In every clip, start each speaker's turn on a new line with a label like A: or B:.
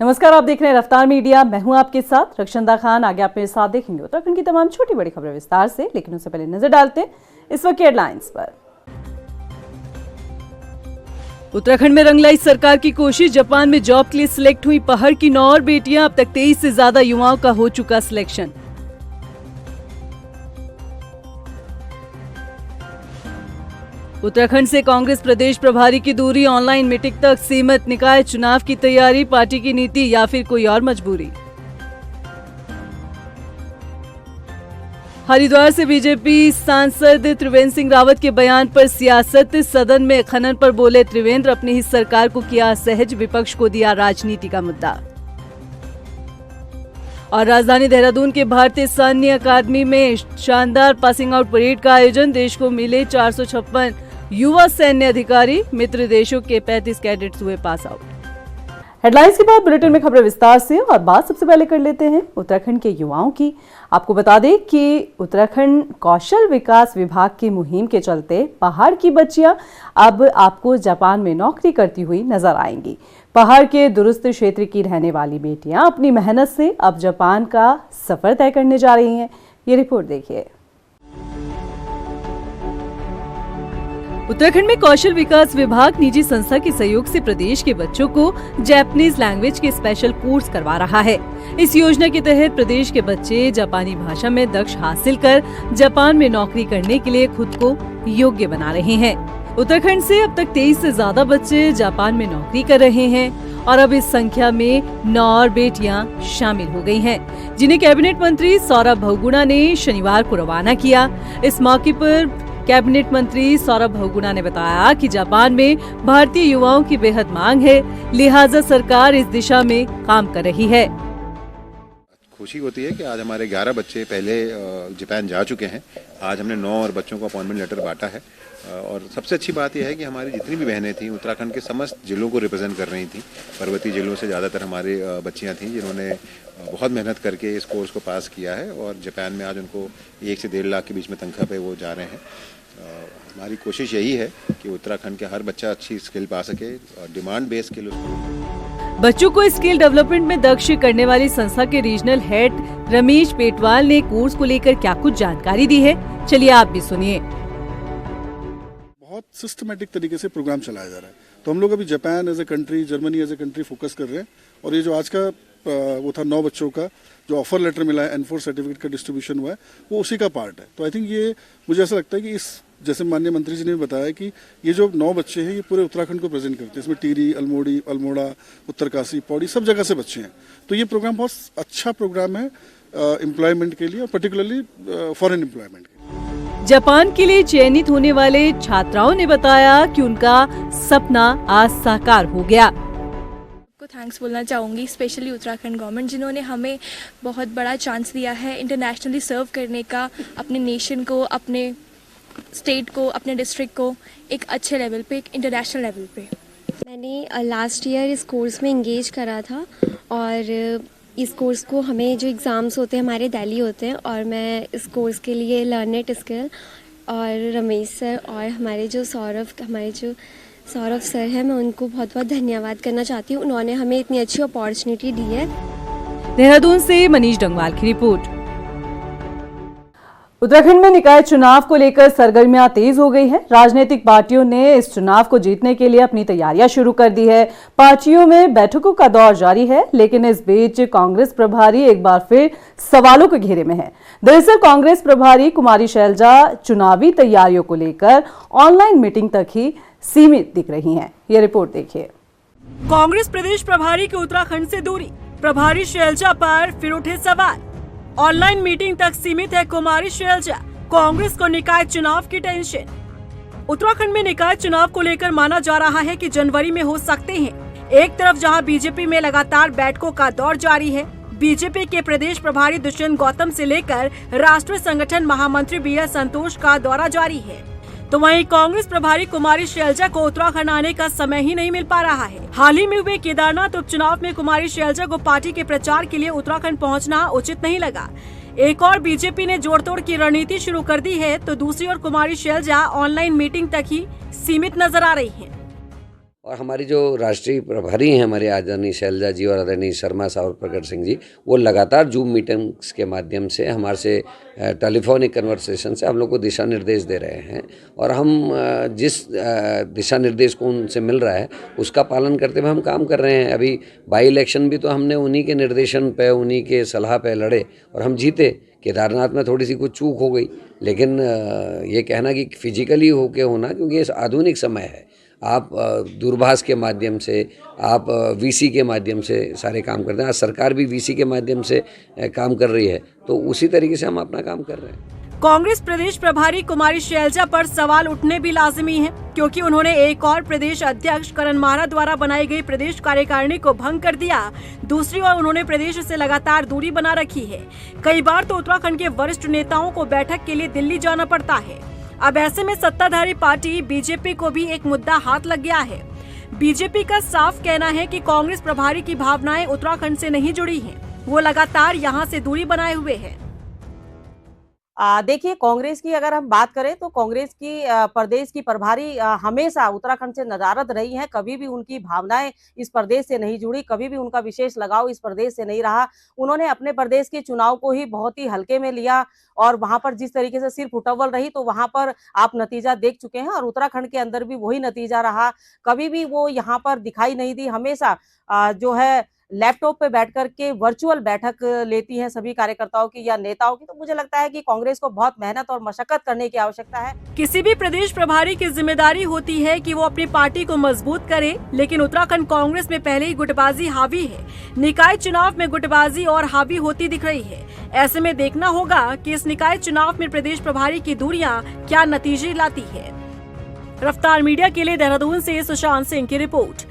A: नमस्कार, आप देख रहे हैं रफ्तार मीडिया। मैं हूं आपके साथ रक्षंदा खान। आगे आप मेरे साथ देखेंगे उत्तराखंड की तमाम छोटी बड़ी खबरें विस्तार से, लेकिन उससे पहले नजर डालते हैं इस वक्त की हेडलाइंस पर। उत्तराखंड में रंग लाई सरकार की कोशिश। जापान में जॉब के लिए सिलेक्ट हुई पहाड़ की 9 और बेटियां। अब तक 23 से ज्यादा युवाओं का हो चुका सिलेक्शन। उत्तराखंड से कांग्रेस प्रदेश प्रभारी की दूरी ऑनलाइन मीटिंग तक सीमित। निकाय चुनाव की तैयारी, पार्टी की नीति या फिर कोई और मजबूरी। हरिद्वार से बीजेपी सांसद त्रिवेंद्र सिंह रावत के बयान पर सियासत। सदन में खनन पर बोले त्रिवेंद्र, अपनी ही सरकार को किया असहज, विपक्ष को दिया राजनीति का मुद्दा। और राजधानी देहरादून के भारतीय सैन्य अकादमी में शानदार पासिंग आउट परेड का आयोजन। देश को मिले 456 युवा सैन्य अधिकारी। मित्र देशों के 35 कैडेट्स हुए पास आउट। हेडलाइंस के बाद बुलेटिन में खबरें विस्तार से, और बात सबसे पहले कर लेते हैं उत्तराखंड के युवाओं की। आपको बता दें कि उत्तराखंड कौशल विकास विभाग की मुहिम के चलते पहाड़ की बच्चियां अब आपको जापान में नौकरी करती हुई नजर आएंगी। पहाड़ के दुरुस्त क्षेत्र की रहने वाली बेटियां अपनी मेहनत से अब जापान का सफर तय करने जा रही हैं। ये रिपोर्ट देखिए। उत्तराखंड में कौशल विकास विभाग निजी संस्था के सहयोग से प्रदेश के बच्चों को जापानीज लैंग्वेज के स्पेशल कोर्स करवा रहा है। इस योजना के तहत प्रदेश के बच्चे जापानी भाषा में दक्ष हासिल कर जापान में नौकरी करने के लिए खुद को योग्य बना रहे हैं। उत्तराखंड से अब तक 23 से ज्यादा बच्चे जापान में नौकरी कर रहे हैं और अब इस संख्या में 9 और बेटियां शामिल हो गई हैं, जिन्हें कैबिनेट मंत्री सौरभ बहुगुणा ने शनिवार को रवाना किया। इस मौके पर कैबिनेट मंत्री सौरभ बहुगुणा ने बताया कि जापान में भारतीय युवाओं की बेहद मांग है, लिहाजा सरकार इस दिशा में काम कर रही है।
B: खुशी होती है कि आज हमारे 11 बच्चे पहले जापान जा चुके हैं। आज हमने 9 और बच्चों को अपॉइंटमेंट लेटर बांटा है। और सबसे अच्छी बात यह है कि हमारी जितनी भी बहनें थीं उत्तराखंड के समस्त जिलों को रिप्रेजेंट कर रही थीं। पर्वतीय जिलों से ज़्यादातर हमारी बच्चियां थीं जिन्होंने बहुत मेहनत करके इस कोर्स को पास किया है और जापान में आज उनको 1 से 1.5 लाख के बीच में तनख्वाह पे वो जा रहे हैं। हमारी कोशिश यही है कि उत्तराखंड के हर बच्चा अच्छी स्किल पा सके और डिमांड बेस्ड स्किल।
A: बच्चों को स्किल डेवलपमेंट में दक्ष करने वाली संस्था के रीजनल हेड रमेश पेटवाल ने कोर्स को लेकर क्या कुछ जानकारी दी है, चलिए आप भी सुनिए।
C: बहुत सिस्टमेटिक तरीके से प्रोग्राम चलाया जा रहा है। तो हम लोग अभी Japan as a country, Germany as a country focus कर रहे हैं। और ये जो आज का वो था 9 बच्चों का जो ऑफर लेटर मिला है, N4 सर्टिफिकेट का डिस्ट्रीब्यूशन हुआ है, वो उसी का पार्ट है। तो आई थिंक ये मुझे ऐसा लगता है कि इस जैसे माननीय मंत्री जी ने बताया कि ये जो 9 बच्चे हैं ये पूरे उत्तराखंड को प्रेजेंट करते हैं। इसमें टिहरी, अल्मोड़ा, उत्तरकाशी, पौड़ी सब जगह से बच्चे हैं। तो ये प्रोग्राम बहुत अच्छा प्रोग्राम है एम्प्लॉयमेंट के लिए और पर्टिकुलरली फॉरेन एम्प्लॉयमेंट के लिए।
A: जापान के लिए चयनित होने वाले छात्राओं ने बताया कि उनका सपना आज साकार हो गया।
D: थैंक्स बोलना चाहूँगी स्पेशली उत्तराखंड गवर्नमेंट, जिन्होंने हमें बहुत बड़ा चांस दिया है इंटरनेशनली सर्व करने का, अपने नेशन को, अपने स्टेट को, अपने डिस्ट्रिक्ट को एक अच्छे लेवल पे, एक इंटरनेशनल लेवल पे।
E: मैंने लास्ट ईयर इस कोर्स में इंगेज करा था और इस कोर्स को हमें जो एग्ज़ाम्स होते हैं हमारे दिल्ली होते हैं और मैं इस कोर्स के लिए लर्नेट स्किल और रमेश सर और हमारे जो सौरभ सर हैं, मैं उनको बहुत बहुत धन्यवाद करना चाहती हूँ। उन्होंने हमें इतनी अच्छी अपॉर्चुनिटी दी है।
A: देहरादून से मनीष डंगवाल की रिपोर्ट। उत्तराखंड में निकाय चुनाव को लेकर सरगर्मियां तेज हो गई हैं। राजनीतिक पार्टियों ने इस चुनाव को जीतने के लिए अपनी तैयारियां शुरू कर दी है। पार्टियों में बैठकों का दौर जारी है, लेकिन इस बीच कांग्रेस प्रभारी एक बार फिर सवालों के घेरे में है। दरअसल कांग्रेस प्रभारी कुमारी शैलजा चुनावी तैयारियों को लेकर ऑनलाइन मीटिंग तक ही सीमित दिख रही हैं। ये रिपोर्ट देखिए। कांग्रेस प्रदेश प्रभारी के उत्तराखंड से दूरी, प्रभारी शैलजा पर फिर उठे सवाल। ऑनलाइन मीटिंग तक सीमित है कुमारी शैलजा, कांग्रेस को निकाय चुनाव की टेंशन। उत्तराखंड में निकाय चुनाव को लेकर माना जा रहा है कि जनवरी में हो सकते हैं। एक तरफ जहां बीजेपी में लगातार बैठकों का दौर जारी है, बीजेपी के प्रदेश प्रभारी दुष्यंत गौतम से लेकर राष्ट्रीय संगठन महामंत्री BL संतोष का दौरा जारी है, तो वहीं कांग्रेस प्रभारी कुमारी शैलजा को उत्तराखंड आने का समय ही नहीं मिल पा रहा है। हाल ही में हुए केदारनाथ उपचुनाव में कुमारी शैलजा को पार्टी के प्रचार के लिए उत्तराखंड पहुंचना उचित नहीं लगा। एक और बीजेपी ने जोड़तोड़ की रणनीति शुरू कर दी है, तो दूसरी ओर कुमारी शैलजा ऑनलाइन मीटिंग तक ही सीमित नजर आ रही हैं।
F: और हमारी जो राष्ट्रीय प्रभारी हैं हमारे आदरणीय शैलजा जी और आदरणीय शर्मा साहब प्रकट सिंह जी, वो लगातार जूम मीटिंग्स के माध्यम से हमारे से टेलीफोनिक कन्वर्सेशन से हम लोग को दिशा निर्देश दे रहे हैं और हम जिस दिशा निर्देश को उनसे मिल रहा है उसका पालन करते हुए हम काम कर रहे हैं। अभी बाई इलेक्शन भी तो हमने उन्हीं के निर्देशन पे, उन्हीं के सलाह पे लड़े और हम जीते। केदारनाथ में थोड़ी सी कुछ चूक हो गई, लेकिन ये कहना कि फिजिकली होके होना, क्योंकि ये आधुनिक समय है, आप दूरभाष के माध्यम से, आप वीसी के माध्यम से सारे काम करते हैं। आज सरकार भी वीसी के माध्यम से काम कर रही है, तो उसी तरीके से हम अपना काम कर रहे हैं।
G: कांग्रेस प्रदेश प्रभारी कुमारी शैलजा पर सवाल उठने भी लाजिमी है, क्योंकि उन्होंने एक और प्रदेश अध्यक्ष करण माहरा द्वारा बनाई गई प्रदेश कार्यकारिणी को भंग कर दिया। दूसरी ओर उन्होंने प्रदेश से लगातार दूरी बना रखी है। कई बार तो उत्तराखंड के वरिष्ठ नेताओं को बैठक के लिए दिल्ली जाना पड़ता है। अब ऐसे में सत्ताधारी पार्टी बीजेपी को भी एक मुद्दा हाथ लग गया है। बीजेपी का साफ कहना है कि कांग्रेस प्रभारी की भावनाएं उत्तराखंड से नहीं जुड़ी हैं, वो लगातार यहां से दूरी बनाए हुए है।
H: देखिए, कांग्रेस की अगर हम बात करें तो कांग्रेस की प्रदेश की प्रभारी हमेशा उत्तराखंड से नदारद रही हैं। कभी भी उनकी भावनाएं इस प्रदेश से नहीं जुड़ी, कभी भी उनका विशेष लगाव इस प्रदेश से नहीं रहा। उन्होंने अपने प्रदेश के चुनाव को ही बहुत ही हल्के में लिया और वहां पर जिस तरीके से सिर्फ उठव्वल रही, तो वहां पर आप नतीजा देख चुके हैं और उत्तराखंड के अंदर भी वही नतीजा रहा। कभी भी वो यहाँ पर दिखाई नहीं दी। हमेशा जो है लैपटॉप पे बैठ करके वर्चुअल बैठक लेती हैं सभी कार्यकर्ताओं की या नेताओं की। तो मुझे लगता है कि कांग्रेस को बहुत मेहनत और मशक्कत करने की आवश्यकता है।
G: किसी भी प्रदेश प्रभारी की जिम्मेदारी होती है कि वो अपनी पार्टी को मजबूत करे, लेकिन उत्तराखंड कांग्रेस में पहले ही गुटबाजी हावी है। निकाय चुनाव में गुटबाजी और हावी होती दिख रही है। ऐसे में देखना होगा कि इस निकाय चुनाव में प्रदेश प्रभारी की दूरियां क्या नतीजे लाती है। रफ्तार मीडिया के लिए देहरादून से सुशांत सिंह की रिपोर्ट।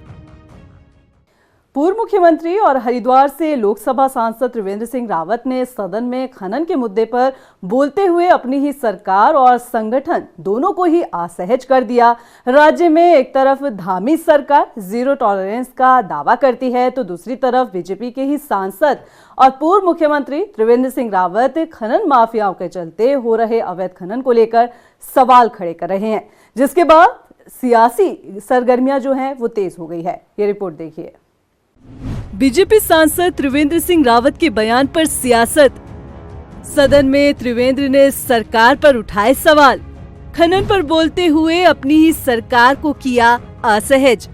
A: पूर्व मुख्यमंत्री और हरिद्वार से लोकसभा सांसद त्रिवेंद्र सिंह रावत ने सदन में खनन के मुद्दे पर बोलते हुए अपनी ही सरकार और संगठन दोनों को ही असहज कर दिया। राज्य में एक तरफ धामी सरकार जीरो टॉलरेंस का दावा करती है, तो दूसरी तरफ बीजेपी के ही सांसद और पूर्व मुख्यमंत्री त्रिवेंद्र सिंह रावत खनन माफियाओं के चलते हो रहे अवैध खनन को लेकर सवाल खड़े कर रहे हैं, जिसके बाद सियासी सरगर्मियां जो हैं वो तेज हो गई है। ये रिपोर्ट देखिए। बीजेपी सांसद त्रिवेंद्र सिंह रावत के बयान पर सियासत। सदन में त्रिवेंद्र ने सरकार पर उठाए सवाल। खनन पर बोलते हुए अपनी ही सरकार को किया असहज।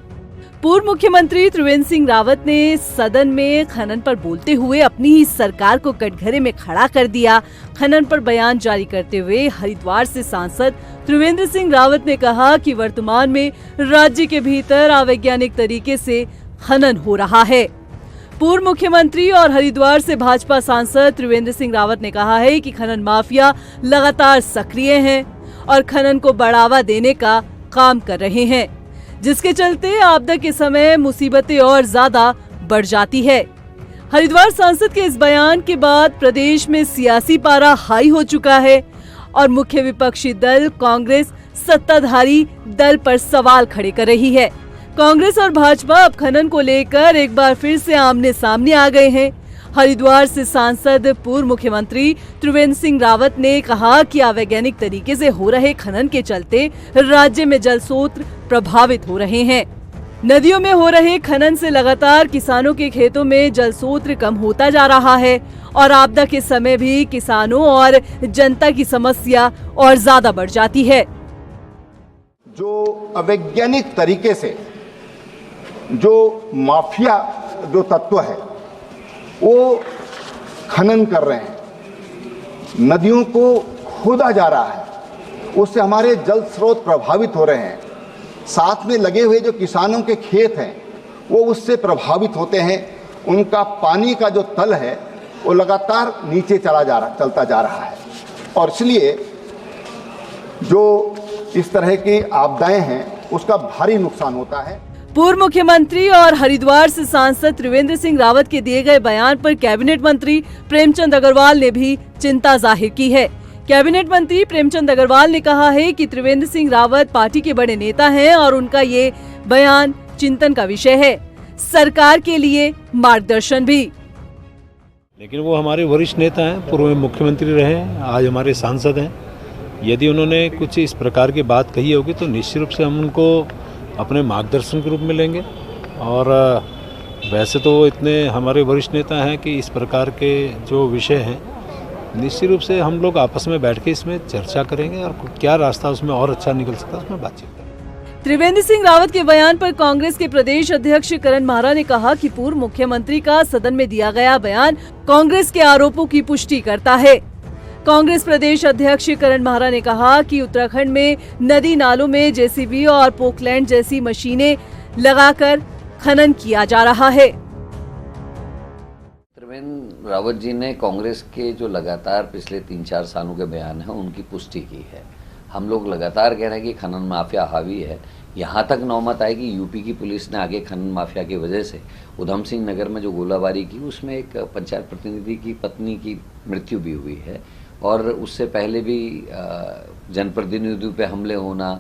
A: पूर्व मुख्यमंत्री त्रिवेंद्र सिंह रावत ने सदन में खनन पर बोलते हुए अपनी ही सरकार को कटघरे में खड़ा कर दिया। खनन पर बयान जारी करते हुए हरिद्वार से सांसद त्रिवेंद्र सिंह रावत ने कहा कि वर्तमान में राज्य के भीतर अवैज्ञानिक तरीके से खनन हो रहा है। पूर्व मुख्यमंत्री और हरिद्वार से भाजपा सांसद त्रिवेंद्र सिंह रावत ने कहा है कि खनन माफिया लगातार सक्रिय हैं और खनन को बढ़ावा देने का काम कर रहे हैं, जिसके चलते आपदा के समय मुसीबतें और ज्यादा बढ़ जाती है। हरिद्वार सांसद के इस बयान के बाद प्रदेश में सियासी पारा हाई हो चुका है और मुख्य विपक्षी दल कांग्रेस सत्ताधारी दल पर सवाल खड़े कर रही है। कांग्रेस और भाजपा अब खनन को लेकर एक बार फिर से आमने सामने आ गए हैं। हरिद्वार से सांसद पूर्व मुख्यमंत्री त्रिवेंद्र सिंह रावत ने कहा कि अवैज्ञानिक तरीके से हो रहे खनन के चलते राज्य में जल स्रोत प्रभावित हो रहे हैं। नदियों में हो रहे खनन से लगातार किसानों के खेतों में जल स्रोत कम होता जा रहा है और आपदा के समय भी किसानों और जनता की समस्या और ज्यादा बढ़ जाती है।
I: जो अवैज्ञानिक तरीके से जो माफिया जो तत्व है वो खनन कर रहे हैं, नदियों को खोदा जा रहा है, उससे हमारे जल स्रोत प्रभावित हो रहे हैं। साथ में लगे हुए जो किसानों के खेत हैं वो उससे प्रभावित होते हैं। उनका पानी का जो तल है वो लगातार नीचे चलता जा रहा है और इसलिए जो इस तरह की आपदाएं हैं उसका भारी नुकसान होता है।
A: पूर्व मुख्यमंत्री और हरिद्वार से सांसद त्रिवेंद्र सिंह रावत के दिए गए बयान पर कैबिनेट मंत्री प्रेमचंद अग्रवाल ने भी चिंता जाहिर की है। कैबिनेट मंत्री प्रेमचंद अग्रवाल ने कहा है कि त्रिवेंद्र सिंह रावत पार्टी के बड़े नेता हैं और उनका ये बयान चिंतन का विषय है, सरकार के लिए मार्गदर्शन भी।
J: लेकिन वो हमारे वरिष्ठ नेता हैं, पूर्व मुख्यमंत्री रहे हैं, आज हमारे सांसद हैं। यदि उन्होंने कुछ इस प्रकार की बात कही होगी तो निश्चित रूप से हम उनको अपने मार्गदर्शन के रूप में लेंगे। और वैसे तो इतने हमारे वरिष्ठ नेता हैं कि इस प्रकार के जो विषय हैं निश्चित रूप से हम लोग आपस में बैठ के इसमें चर्चा करेंगे और क्या रास्ता उसमें और अच्छा निकल सकता है उसमें बातचीत करेंगे।
A: त्रिवेंद्र सिंह रावत के बयान पर कांग्रेस के प्रदेश अध्यक्ष करण माहरा ने कहा कि पूर्व मुख्यमंत्री का सदन में दिया गया बयान कांग्रेस के आरोपों की पुष्टि करता है। कांग्रेस प्रदेश अध्यक्ष करण माहरा ने कहा कि उत्तराखंड में नदी नालों में जेसीबी और पोकलैंड जैसी मशीनें लगाकर खनन किया जा रहा है।
F: त्रिवेंद्र रावत जी ने कांग्रेस के जो लगातार पिछले 3-4 सालों के बयान हैं उनकी पुष्टि की है। हम लोग लगातार कह रहे हैं कि खनन माफिया हावी है। यहाँ तक नौबत आई कि यूपी की पुलिस ने आगे खनन माफिया की वजह से उधम सिंह नगर में जो गोलाबारी की उसमें एक पंचायत प्रतिनिधि की पत्नी की मृत्यु भी हुई है और उससे पहले भी जनप्रतिनिधियों पे हमले होना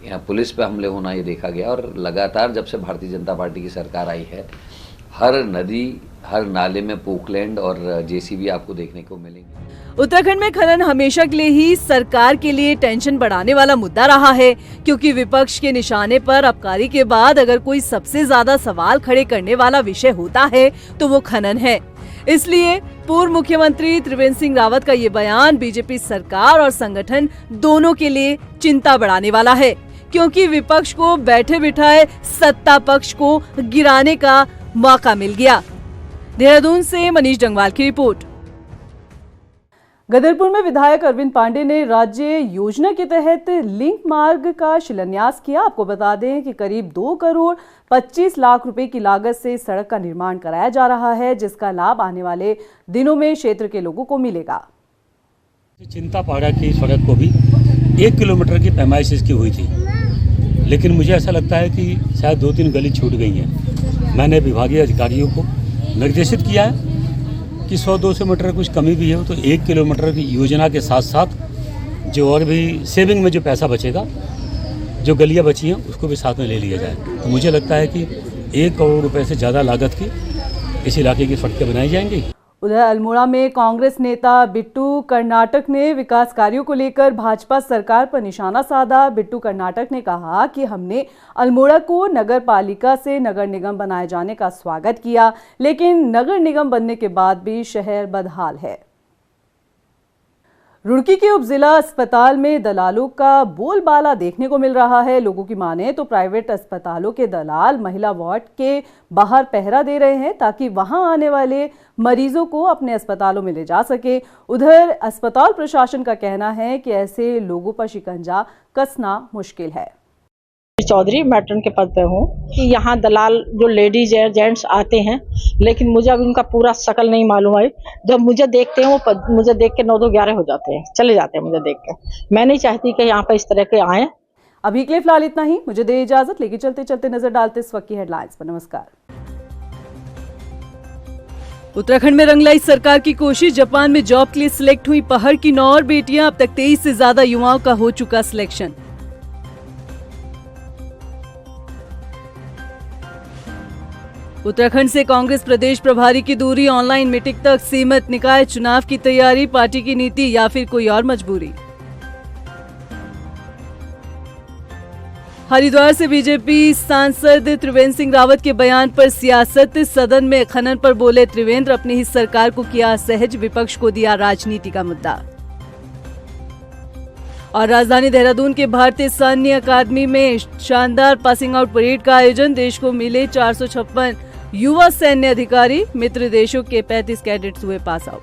F: या पुलिस पे हमले होना ये देखा गया। और लगातार जब से भारतीय जनता पार्टी की सरकार आई है हर नदी हर नाले में पोकलैंड और जेसीबी आपको देखने को मिलेंगे।
A: उत्तराखंड में खनन हमेशा के लिए ही सरकार के लिए टेंशन बढ़ाने वाला मुद्दा रहा है, क्योंकि विपक्ष के निशाने पर आबकारी के बाद अगर कोई सबसे ज्यादा सवाल खड़े करने वाला विषय होता है तो वो खनन है। इसलिए पूर्व मुख्यमंत्री त्रिवेंद्र सिंह रावत का ये बयान बीजेपी सरकार और संगठन दोनों के लिए चिंता बढ़ाने वाला है, क्योंकि विपक्ष को बैठे बिठाए सत्ता पक्ष को गिराने का मौका मिल गया। देहरादून से मनीष जंगवाल की रिपोर्ट। गदरपुर में विधायक अरविंद पांडे ने राज्य योजना के तहत लिंक मार्ग का शिलान्यास किया। आपको बता दें कि करीब 2 करोड़ 25 लाख रुपए की लागत से सड़क का निर्माण कराया जा रहा है, जिसका लाभ आने वाले दिनों में क्षेत्र के लोगों को मिलेगा।
K: चिंतापाड़ा की सड़क को भी 1 किलोमीटर की पैमाइश इसकी हुई थी, लेकिन मुझे ऐसा लगता है कि शायद 2-3 गली छूट गई हैं। मैंने विभागीय अधिकारियों को निर्देशित किया है कि 100-200 मीटर कुछ कमी भी है तो 1 किलोमीटर की योजना के साथ साथ जो और भी सेविंग में जो पैसा बचेगा, जो गलियां बची हैं उसको भी साथ में ले लिया जाए। तो मुझे लगता है कि 1 करोड़ रुपए से ज़्यादा लागत की इस इलाके की सड़कें बनाई जाएंगी।
A: उधर अल्मोड़ा में कांग्रेस नेता बिट्टू कर्नाटक ने विकास कार्यों को लेकर भाजपा सरकार पर निशाना साधा। बिट्टू कर्नाटक ने कहा कि हमने अल्मोड़ा को नगर पालिका से नगर निगम बनाए जाने का स्वागत किया, लेकिन नगर निगम बनने के बाद भी शहर बदहाल है। रुड़की के उप जिला अस्पताल में दलालों का बोलबाला देखने को मिल रहा है। लोगों की माने तो प्राइवेट अस्पतालों के दलाल महिला वार्ड के बाहर पहरा दे रहे हैं ताकि वहां आने वाले मरीजों को अपने अस्पतालों में ले जा सके। उधर अस्पताल प्रशासन का कहना है कि ऐसे लोगों पर शिकंजा कसना मुश्किल है।
L: चौधरी मैट्रन के पद पे हूँ कि यहाँ दलाल जो लेडीज है जेंट्स आते हैं, लेकिन मुझे अभी उनका पूरा शकल नहीं मालूम है। जब मुझे देखते हैं वो मुझे देख के 9-11 हो जाते हैं, चले जाते हैं मुझे देख के। मैं नहीं चाहती कि यहाँ पे इस तरह के आए।
A: अभी के लिए फिलहाल इतना ही, मुझे दे इजाजत। लेकिन चलते चलते नजर डालते इस वक्त की हेडलाइंस पर। नमस्कार। उत्तराखंड में रंगलाई सरकार की कोशिश। जापान में जॉब के लिए सिलेक्ट हुई पहाड़ की 9 और बेटियां। अब तक 23 से ज्यादा युवाओं का हो चुका सिलेक्शन। उत्तराखंड से कांग्रेस प्रदेश प्रभारी की दूरी ऑनलाइन मीटिंग तक सीमित। निकाय चुनाव की तैयारी, पार्टी की नीति या फिर कोई और मजबूरी। हरिद्वार से बीजेपी सांसद त्रिवेंद्र सिंह रावत के बयान पर सियासत। सदन में खनन पर बोले त्रिवेंद्र, अपनी ही सरकार को किया असहज, विपक्ष को दिया राजनीति का मुद्दा। और राजधानी देहरादून के भारतीय सैन्य अकादमी में शानदार पासिंग आउट परेड का आयोजन। देश को मिले 456 युवा सैन्य अधिकारी। मित्र देशों के 35 कैडेट्स हुए पास आउट।